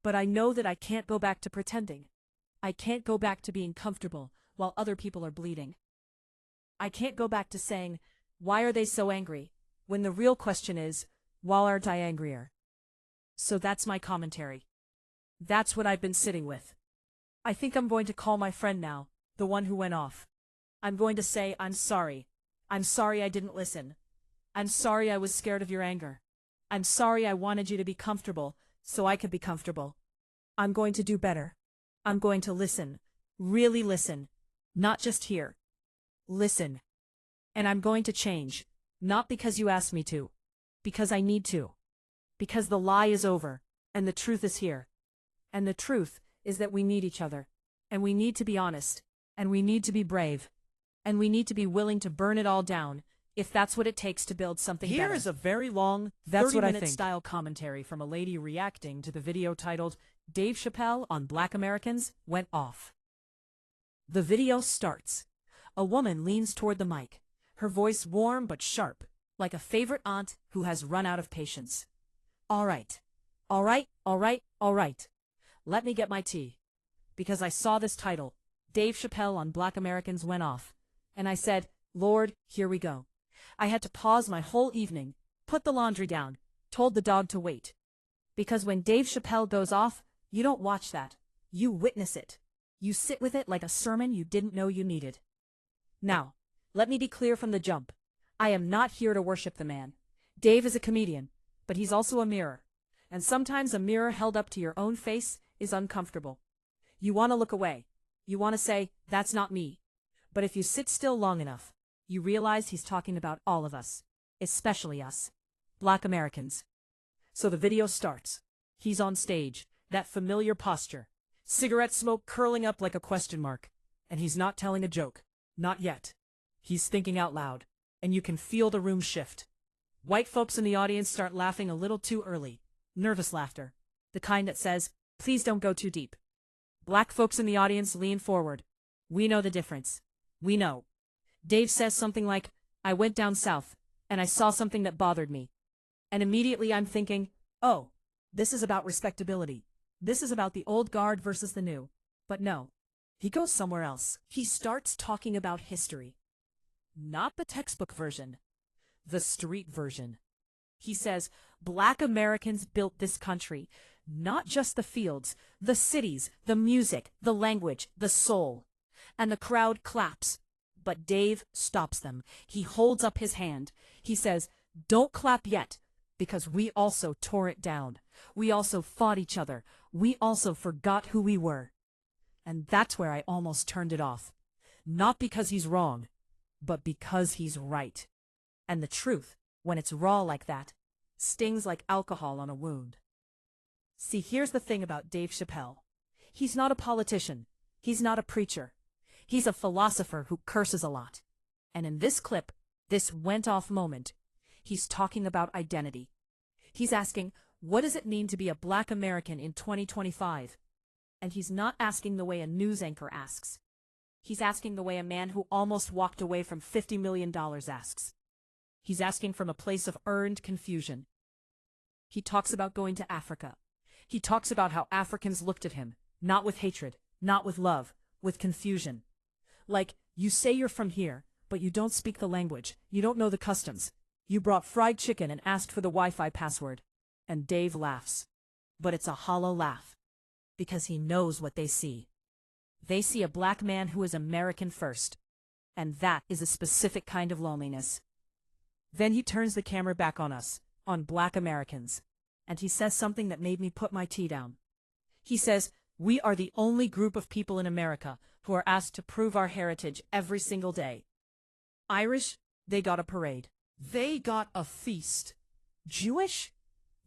But I know that I can't go back to pretending. I can't go back to being comfortable while other people are bleeding. I can't go back to saying, why are they so angry? When the real question is, why aren't I angrier? So that's my commentary. That's what I've been sitting with. I think I'm going to call my friend now, the one who went off. I'm going to say, I'm sorry. I'm sorry I didn't listen. I'm sorry I was scared of your anger. I'm sorry I wanted you to be comfortable, so I could be comfortable. I'm going to do better. I'm going to listen. Really listen. Not just hear. Listen. And I'm going to change. Not because you asked me to. Because I need to. Because the lie is over, and the truth is here. And the truth is that we need each other. And we need to be honest. And we need to be brave. And we need to be willing to burn it all down, if that's what it takes to build something better. Here is a very long, That's what I 30-minute think. Style commentary from a lady reacting to the video titled, Dave Chappelle on Black Americans Went Off. The video starts. A woman leans toward the mic, her voice warm but sharp, like a favorite aunt who has run out of patience. All right. All right, all right, all right. Let me get my tea. Because I saw this title, Dave Chappelle on Black Americans Went Off. And I said, Lord, here we go. I had to pause my whole evening, put the laundry down, told the dog to wait. Because when Dave Chappelle goes off, you don't watch that. You witness it. You sit with it like a sermon you didn't know you needed. Now, let me be clear from the jump. I am not here to worship the man. Dave is a comedian, but he's also a mirror. And sometimes a mirror held up to your own face is uncomfortable. You want to look away. You want to say, that's not me. But if you sit still long enough, you realize he's talking about all of us, especially us, Black Americans. So the video starts. He's on stage, that familiar posture, cigarette smoke curling up like a question mark. And he's not telling a joke. Not yet. He's thinking out loud, and you can feel the room shift. White folks in the audience start laughing a little too early, nervous laughter, the kind that says, please don't go too deep. Black folks in the audience lean forward. We know the difference. We know. Dave says something like, I went down south, and I saw something that bothered me. And immediately I'm thinking, oh, this is about respectability. This is about the old guard versus the new. But no. He goes somewhere else. He starts talking about history. Not the textbook version. The street version. He says, Black Americans built this country. Not just the fields, the cities, the music, the language, the soul. And the crowd claps. But Dave stops them. He holds up his hand. He says, don't clap yet, because we also tore it down. We also fought each other. We also forgot who we were. And that's where I almost turned it off. Not because he's wrong, but because he's right. And the truth, when it's raw like that, stings like alcohol on a wound. See, here's the thing about Dave Chappelle. He's not a politician. He's not a preacher. He's a philosopher who curses a lot. And in this clip, this went-off moment, he's talking about identity. He's asking, what does it mean to be a Black American in 2025? And he's not asking the way a news anchor asks. He's asking the way a man who almost walked away from $50 million asks. He's asking from a place of earned confusion. He talks about going to Africa. He talks about how Africans looked at him, not with hatred, not with love, with confusion. Like, you say you're from here, but you don't speak the language, you don't know the customs. You brought fried chicken and asked for the Wi-Fi password. And Dave laughs. But it's a hollow laugh. Because he knows what they see. They see a Black man who is American first. And that is a specific kind of loneliness. Then he turns the camera back on us, on Black Americans. and he says something that made me put my tea down. He says, "We are the only group of people in America who are asked to prove our heritage every single day. Irish, they got a parade. They got a feast. Jewish,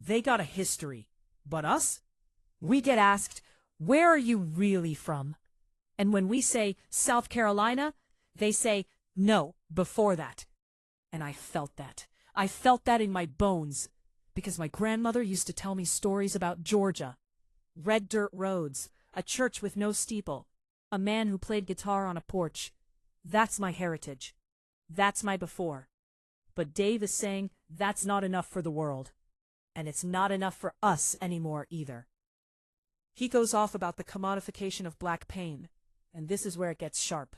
they got a history. But us? We get asked, where are you really from? And when we say South Carolina, they say, no, before that." And I felt that. I felt that in my bones, because my grandmother used to tell me stories about Georgia. Red dirt roads, a church with no steeple, a man who played guitar on a porch. That's my heritage. That's my before. But Dave is saying that's not enough for the world. And it's not enough for us anymore either. He goes off about the commodification of black pain, and this is where it gets sharp.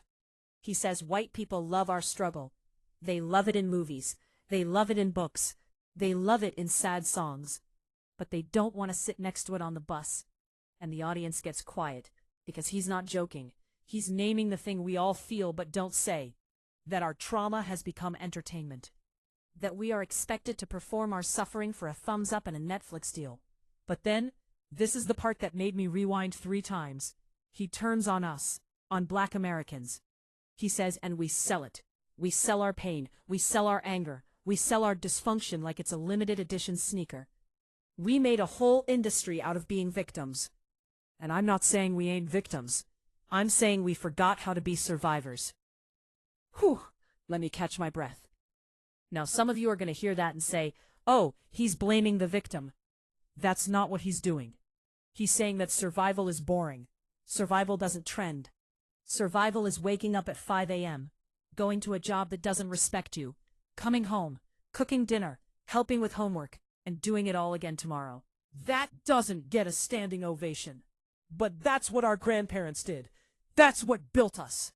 He says white people love our struggle. They love it in movies. They love it in books. They love it in sad songs. But they don't want to sit next to it on the bus. And the audience gets quiet, because he's not joking. He's naming the thing we all feel but don't say. That our trauma has become entertainment. That we are expected to perform our suffering for a thumbs up and a Netflix deal. But then, this is the part that made me rewind 3 times. He turns on us, on black Americans. He says, and we sell it. We sell our pain. We sell our anger. We sell our dysfunction like it's a limited edition sneaker. We made a whole industry out of being victims. And I'm not saying we ain't victims. I'm saying we forgot how to be survivors. Whew, let me catch my breath. Now some of you are going to hear that and say, oh, he's blaming the victim. That's not what he's doing. He's saying that survival is boring. Survival doesn't trend. Survival is waking up at 5 a.m., going to a job that doesn't respect you, coming home, cooking dinner, helping with homework, and doing it all again tomorrow. That doesn't get a standing ovation. But that's what our grandparents did. That's what built us.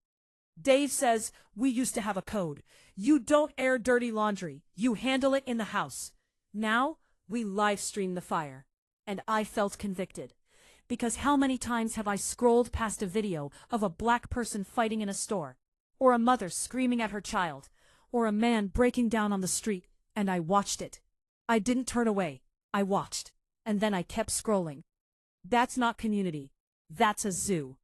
Dave says, we used to have a code. You don't air dirty laundry. You handle it in the house. Now, we live stream the fire. And I felt convicted. Because how many times have I scrolled past a video of a black person fighting in a store, or a mother screaming at her child, or a man breaking down on the street, and I watched it. I didn't turn away. I watched. And then I kept scrolling. That's not community. That's a zoo.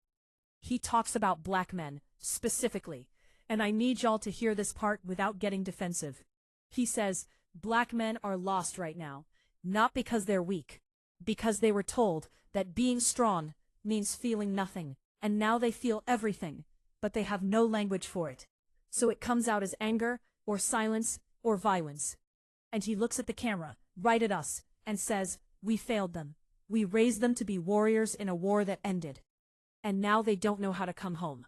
He talks about black men, specifically, and I need y'all to hear this part without getting defensive. He says, black men are lost right now, not because they're weak, because they were told that being strong means feeling nothing, and now they feel everything, but they have no language for it. So it comes out as anger, or silence, or violence. And he looks at the camera, right at us, and says, we failed them. We raised them to be warriors in a war that ended. And now they don't know how to come home.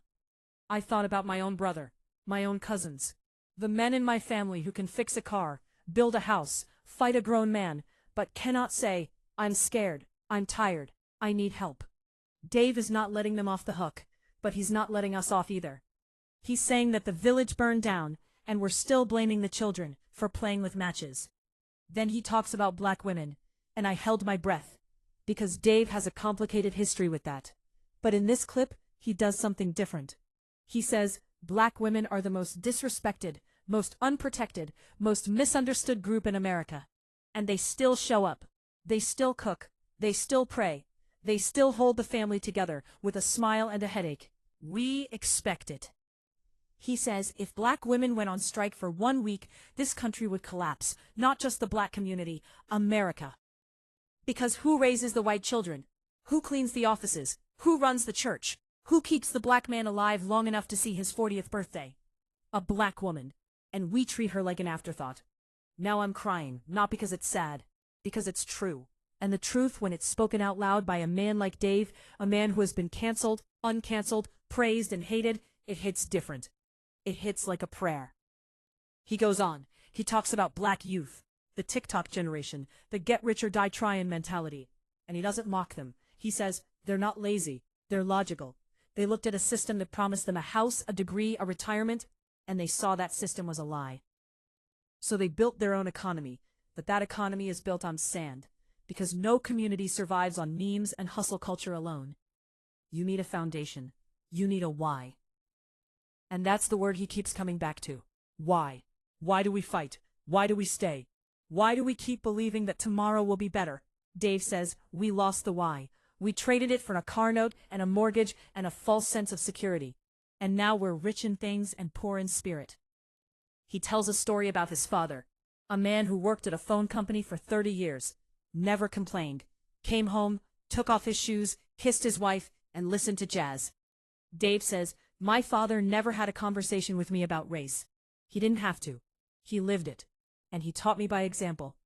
I thought about my own brother, my own cousins, the men in my family who can fix a car, build a house, fight a grown man, but cannot say, I'm scared, I'm tired, I need help. Dave is not letting them off the hook, but he's not letting us off either. He's saying that the village burned down, and we're still blaming the children for playing with matches. Then he talks about black women, and I held my breath, because Dave has a complicated history with that. But in this clip, he does something different. He says, black women are the most disrespected, most unprotected, most misunderstood group in America. And they still show up. They still cook. They still pray. They still hold the family together with a smile and a headache. We expect it. He says if black women went on strike for 1 week, this country would collapse. Not just the black community, America. Because who raises the white children? Who cleans the offices? Who runs the church? Who keeps the black man alive long enough to see his 40th birthday? A black woman. And we treat her like an afterthought. Now I'm crying, not because it's sad, because it's true. And the truth, when it's spoken out loud by a man like Dave, a man who has been canceled, uncanceled, praised, and hated, it hits different. It hits like a prayer. He goes on. He talks about black youth, the TikTok generation, the get-rich-or-die-trying mentality. And he doesn't mock them. He says, they're not lazy, they're logical. They looked at a system that promised them a house, a degree, a retirement, and they saw that system was a lie. So they built their own economy, but that economy is built on sand, because no community survives on memes and hustle culture alone. You need a foundation. You need a why. And that's the word he keeps coming back to. Why? Why do we fight? Why do we stay? Why do we keep believing that tomorrow will be better? Dave says, we lost the why. We traded it for a car note and a mortgage and a false sense of security. And now we're rich in things and poor in spirit. He tells a story about his father, a man who worked at a phone company for 30 years, never complained, came home, took off his shoes, kissed his wife, and listened to jazz. Dave says, my father never had a conversation with me about race. He didn't have to. He lived it. And he taught me by example.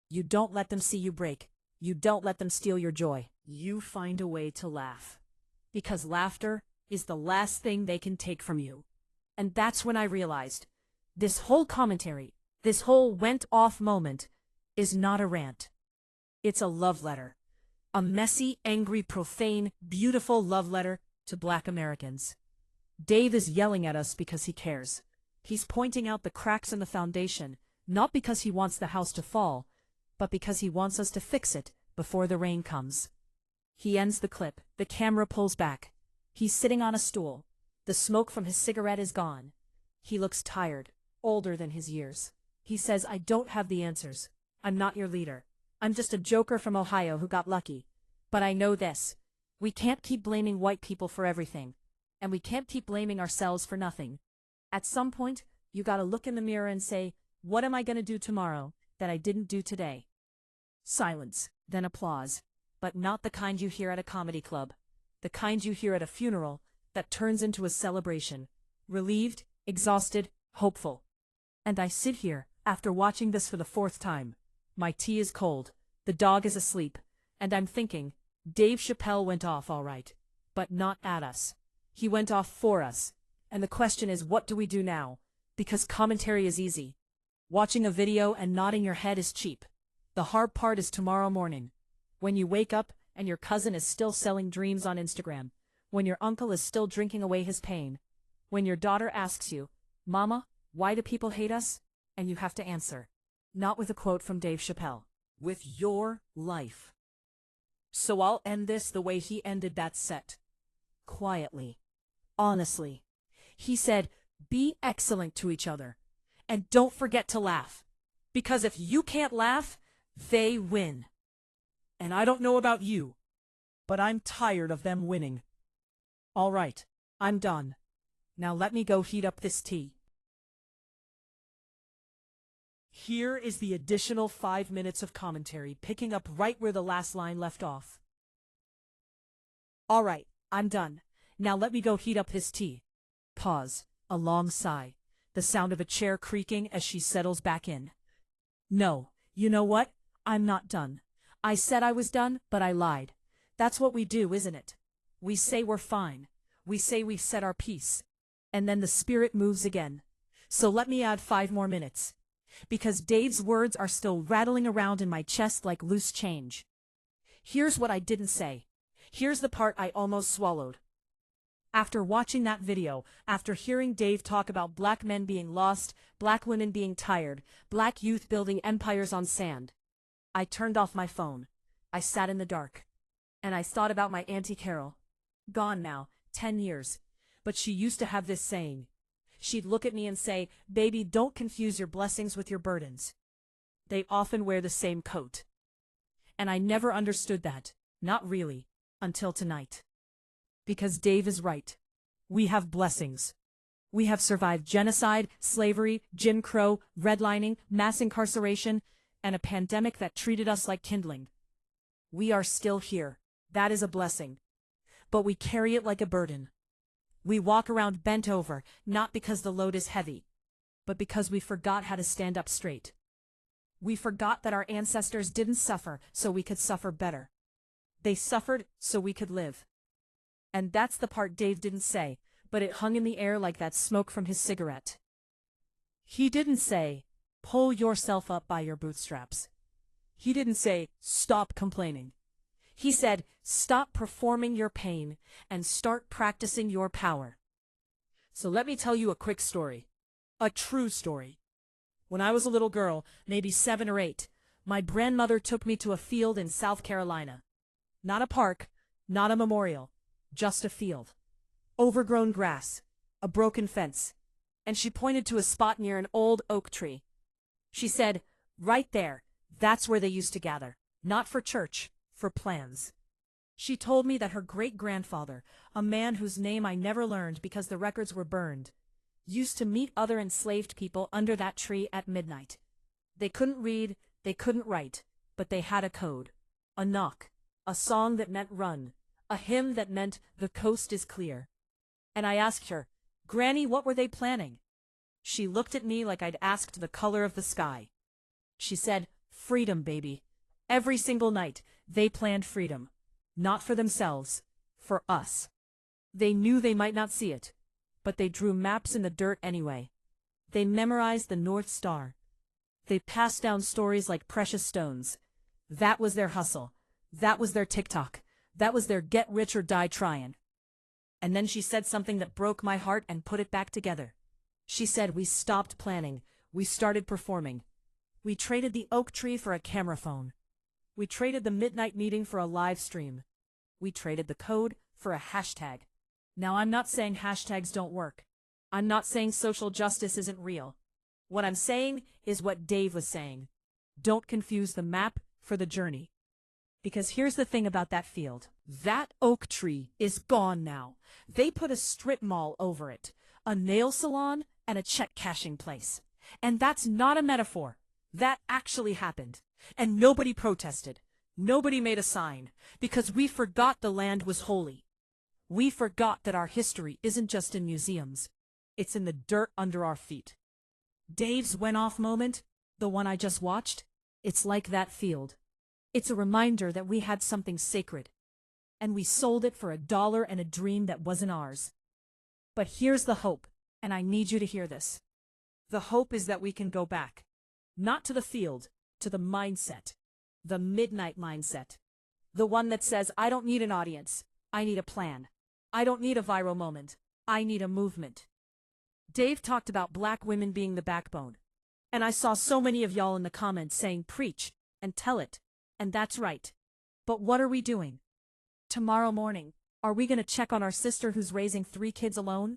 You don't let them see you break. You don't let them steal your joy. You find a way to laugh. Because laughter is the last thing they can take from you. And that's when I realized, this whole commentary, this whole went-off moment, is not a rant. It's a love letter. A messy, angry, profane, beautiful love letter to Black Americans. Dave is yelling at us because he cares. He's pointing out the cracks in the foundation, not because he wants the house to fall, but because he wants us to fix it before the rain comes. He ends the clip. The camera pulls back. He's sitting on a stool. The smoke from his cigarette is gone. He looks tired, older than his years. He says, I don't have the answers. I'm not your leader. I'm just a joker from Ohio who got lucky. But I know this. We can't keep blaming white people for everything. And we can't keep blaming ourselves for nothing. At some point, you gotta look in the mirror and say, what am I gonna do tomorrow that I didn't do today? Silence, then applause. But not the kind you hear at a comedy club. The kind you hear at a funeral that turns into a celebration. Relieved, exhausted, hopeful. And I sit here, after watching this for the 4th time. My tea is cold, the dog is asleep, and I'm thinking, Dave Chappelle went off all right. But not at us. He went off for us. And the question is, what do we do now? Because commentary is easy. Watching a video and nodding your head is cheap. The hard part is tomorrow morning. When you wake up and your cousin is still selling dreams on Instagram. When your uncle is still drinking away his pain. When your daughter asks you, Mama, why do people hate us? And you have to answer. Not with a quote from Dave Chappelle. With your life. So I'll end this the way he ended that set. Quietly. Honestly. He said, be excellent to each other. And don't forget to laugh. Because if you can't laugh, they win. And I don't know about you, but I'm tired of them winning. All right, I'm done. Now let me go heat up this tea. Here is the additional 5 minutes of commentary, picking up right where the last line left off. All right, I'm done. Now let me go heat up his tea. Pause. A long sigh. The sound of a chair creaking as she settles back in. No, you know what? I'm not done. I said I was done, but I lied. That's what we do, isn't it? We say we're fine. We say we've said our piece. And then the spirit moves again. So let me add 5 more minutes. Because Dave's words are still rattling around in my chest like loose change. Here's what I didn't say. Here's the part I almost swallowed. After watching that video, after hearing Dave talk about black men being lost, black women being tired, black youth building empires on sand, I turned off my phone. I sat in the dark. And I thought about my Auntie Carol. Gone now, 10 years. But she used to have this saying. She'd look at me and say, baby, don't confuse your blessings with your burdens. They often wear the same coat. And I never understood that, not really, until tonight. Because Dave is right. We have blessings. We have survived genocide, slavery, Jim Crow, redlining, mass incarceration, and a pandemic that treated us like kindling. We are still here. That is a blessing. But we carry it like a burden. We walk around bent over, not because the load is heavy, but because we forgot how to stand up straight. We forgot that our ancestors didn't suffer so we could suffer better. They suffered so we could live. And that's the part Dave didn't say, but it hung in the air like that smoke from his cigarette. He didn't say, pull yourself up by your bootstraps. He didn't say, stop complaining. He said, stop performing your pain and start practicing your power. So let me tell you a quick story. A true story. When I was a little girl, maybe 7 or 8, my grandmother took me to a field in South Carolina. Not a park, not a memorial. Just a field. Overgrown grass. A broken fence. And she pointed to a spot near an old oak tree. She said, right there, that's where they used to gather. Not for church, for plans. She told me that her great-grandfather, a man whose name I never learned because the records were burned, used to meet other enslaved people under that tree at midnight. They couldn't read, they couldn't write, but they had a code, a knock, a song that meant run, a hymn that meant the coast is clear. And I asked her, Granny, what were they planning? She looked at me like I'd asked the color of the sky. She said, freedom, baby. Every single night, they planned freedom. Not for themselves, for us. They knew they might not see it, but they drew maps in the dirt anyway. They memorized the North Star. They passed down stories like precious stones. That was their hustle. That was their TikTok. That was their get rich or die trying. And then she said something that broke my heart and put it back together. She said we stopped planning. We started performing. We traded the oak tree for a camera phone. We traded the midnight meeting for a live stream. We traded the code for a hashtag. Now, I'm not saying hashtags don't work. I'm not saying social justice isn't real. What I'm saying is what Dave was saying. Don't confuse the map for the journey. Because here's the thing about that field. That oak tree is gone now. They put a strip mall over it, a nail salon, and a check cashing place. And that's not a metaphor. That actually happened. And nobody protested. Nobody made a sign. Because we forgot the land was holy. We forgot that our history isn't just in museums. It's in the dirt under our feet. Dave's went-off moment, the one I just watched, it's like that field. It's a reminder that we had something sacred. And we sold it for $1 and a dream that wasn't ours. But here's the hope, and I need you to hear this. The hope is that we can go back. Not to the field, to the mindset. The midnight mindset. The one that says, I don't need an audience. I need a plan. I don't need a viral moment. I need a movement. Dave talked about black women being the backbone. And I saw so many of y'all in the comments saying preach and tell it. And that's right. But what are we doing? Tomorrow morning, are we going to check on our sister who's raising 3 kids alone?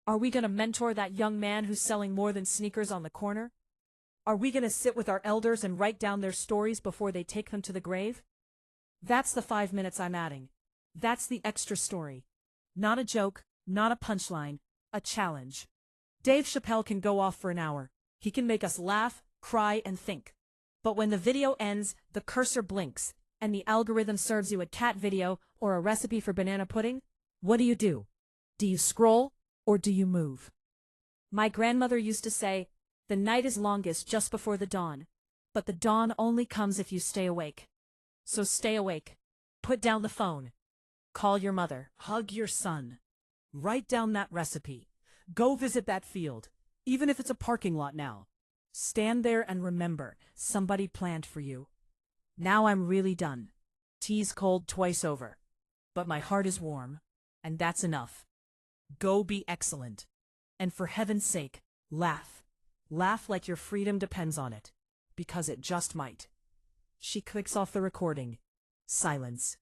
Are we going to mentor that young man who's selling more than sneakers on the corner? Are we going to sit with our elders and write down their stories before they take them to the grave? That's the 5 minutes I'm adding. That's the extra story. Not a joke, not a punchline, a challenge. Dave Chappelle can go off for an hour. He can make us laugh, cry, and think. But when the video ends, the cursor blinks, and the algorithm serves you a cat video or a recipe for banana pudding, what do? Do you scroll, or do you move? My grandmother used to say, the night is longest just before the dawn, but the dawn only comes if you stay awake. So stay awake. Put down the phone. Call your mother. Hug your son. Write down that recipe. Go visit that field, even if it's a parking lot now. Stand there and remember, somebody planned for you. Now I'm really done. Tea's cold twice over. But my heart is warm, and that's enough. Go be excellent. And for heaven's sake, laugh. Laugh like your freedom depends on it. Because it just might. She clicks off the recording. Silence.